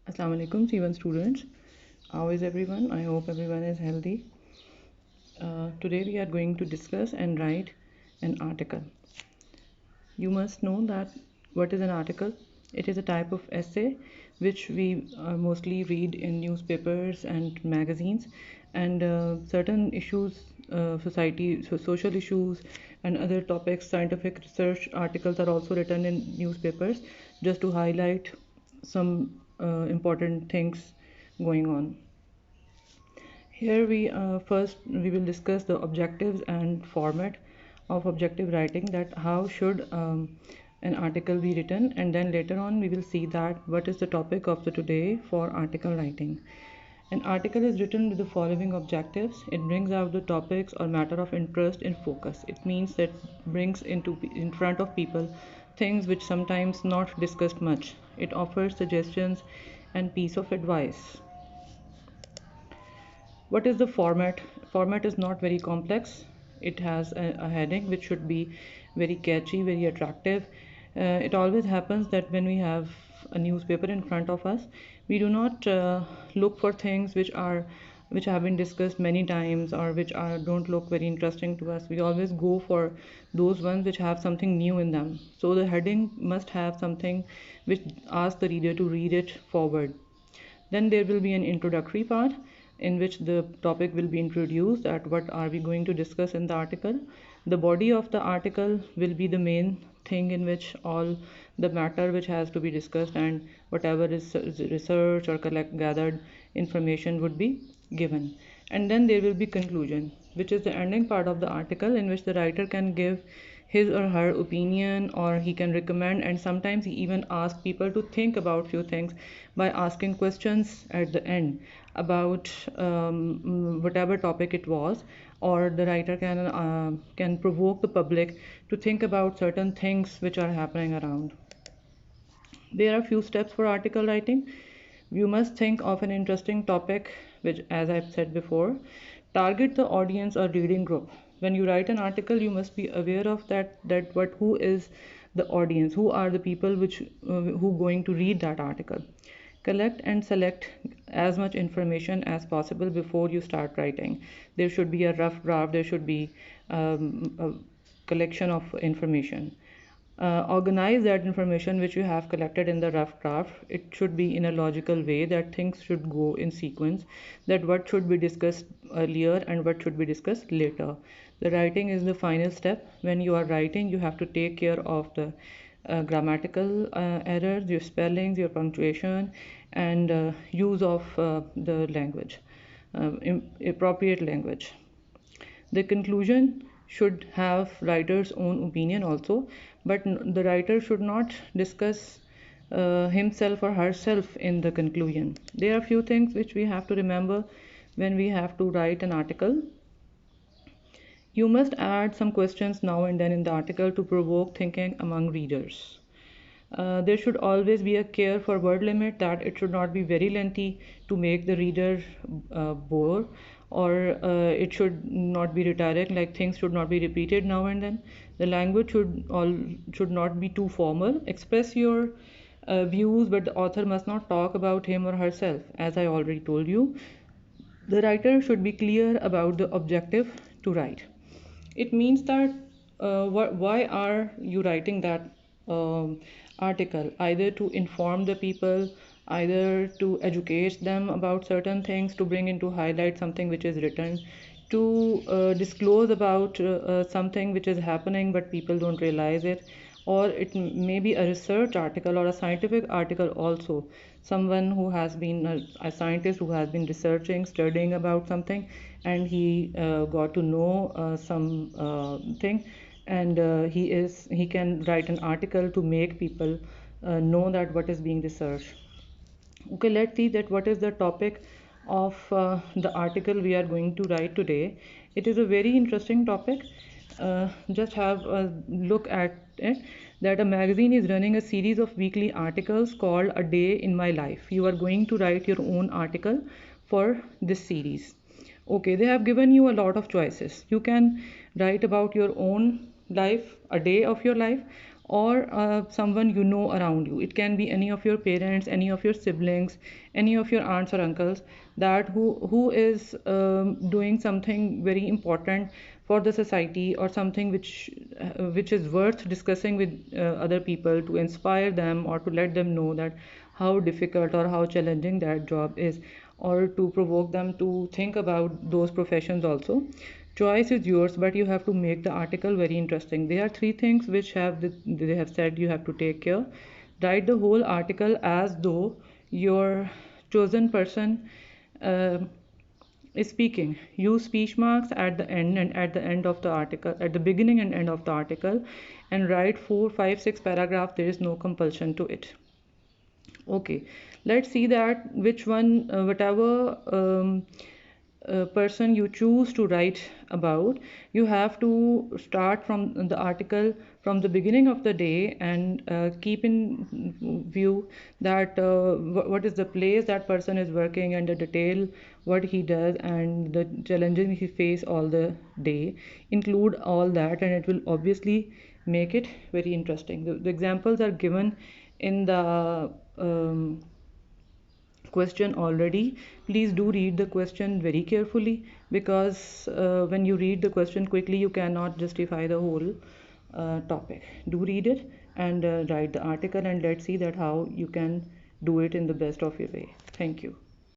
Assalamu alaikum, C1 students. How is everyone? I hope everyone is healthy. Today we are going to discuss and write an article. You must know that what is an article? It is a type of essay which we mostly read in newspapers and magazines, and certain issues, social issues, and other topics, scientific research articles are also written in newspapers just to highlight some important things going on. Here first we will discuss the objectives and format of objective writing, that how should an article be written, and then later on we will see that what is the topic of the today for article writing. An article is written with the following objectives. It brings out the topics or matter of interest in focus. It means that brings in front of people things which sometimes not discussed much. It offers suggestions and piece of advice. What is the format? Format is not very complex. It has a heading which should be very catchy, very attractive. It always happens that when we have a newspaper in front of us, we do not look for things which have been discussed many times, or which don't look very interesting to us. We always go for those ones which have something new in them. So the heading must have something which asks the reader to read it forward. Then there will be an introductory part in which the topic will be introduced, at what are we going to discuss in the article. The body of the article will be the main thing in which all the matter which has to be discussed and whatever is research or gathered information would be given. And then there will be conclusion, which is the ending part of the article, in which the writer can give his or her opinion, or he can recommend, and sometimes he even asks people to think about few things by asking questions at the end about whatever topic it was. Or the writer can provoke the public to think about certain things which are happening around. There are few steps for article writing. You must think of an interesting topic, which, as I've said before, target the audience or reading group. When you write an article, you must be aware of that what who is the audience, who are the people who going to read that article. Collect and select as much information as possible before you start writing. There should be a rough draft. There should be a collection of information. Organize that information which you have collected in the rough draft. It should be in a logical way, that things should go in sequence, that what should be discussed earlier and what should be discussed later. The writing is the final step. When you are writing, you have to take care of the grammatical errors, your spellings, your punctuation, and use of the language, appropriate language. The conclusion should have writer's own opinion also, but the writer should not discuss himself or herself in the conclusion. There are few things which we have to remember when we have to write an article. You must add some questions now and then in the article to provoke thinking among readers. There should always be a care for word limit, that it should not be very lengthy to make the reader bore, or it should not be rhetoric, like things should not be repeated now and then. The language should not be too formal. Express your views, but the author must not talk about him or herself. As I already told you, the writer should be clear about the objective to write. It means that why are you writing that article? Either to inform the people, either to educate them about certain things, to bring into highlight something which is written, to disclose about something which is happening but people don't realize it, or it may be a research article or a scientific article also. Someone who has been a scientist who has been researching, studying about something, and he got to know some thing, and he can write an article to make people know that what is being researched. Okay, let's see that what is the topic of the article we are going to write today. It is a very interesting topic. Just have a look at it, that a magazine is running a series of weekly articles called A Day in My Life. You are going to write your own article for this series. Okay, they have given you a lot of choices. You can write about your own life, a day of your life, or someone you know around you. It can be any of your parents, any of your siblings, any of your aunts or uncles, that who is doing something very important for the society, or something which is worth discussing with other people, to inspire them or to let them know that how difficult or how challenging that job is, or to provoke them to think about those professions also. Choice is yours, but you have to make the article very interesting. There are three things which they have said you have to take care. Write the whole article as though your chosen person uh, is speaking. Use speech marks at the end and at the end of the article, at the beginning and end of the article, and write 4, 5, 6 paragraphs. There is no compulsion to it. Okay, let's see that which one, whatever person you choose to write about, you have to start from the article from the beginning of the day, and keep in view that what is the place that person is working, and the detail what he does, and the challenges he face all the day. Include all that, and it will obviously make it very interesting. The examples are given in the question already. Please do read the question very carefully, because when you read the question quickly, you cannot justify the whole topic. Do read it and write the article, and let's see that how you can do it in the best of your way. Thank you.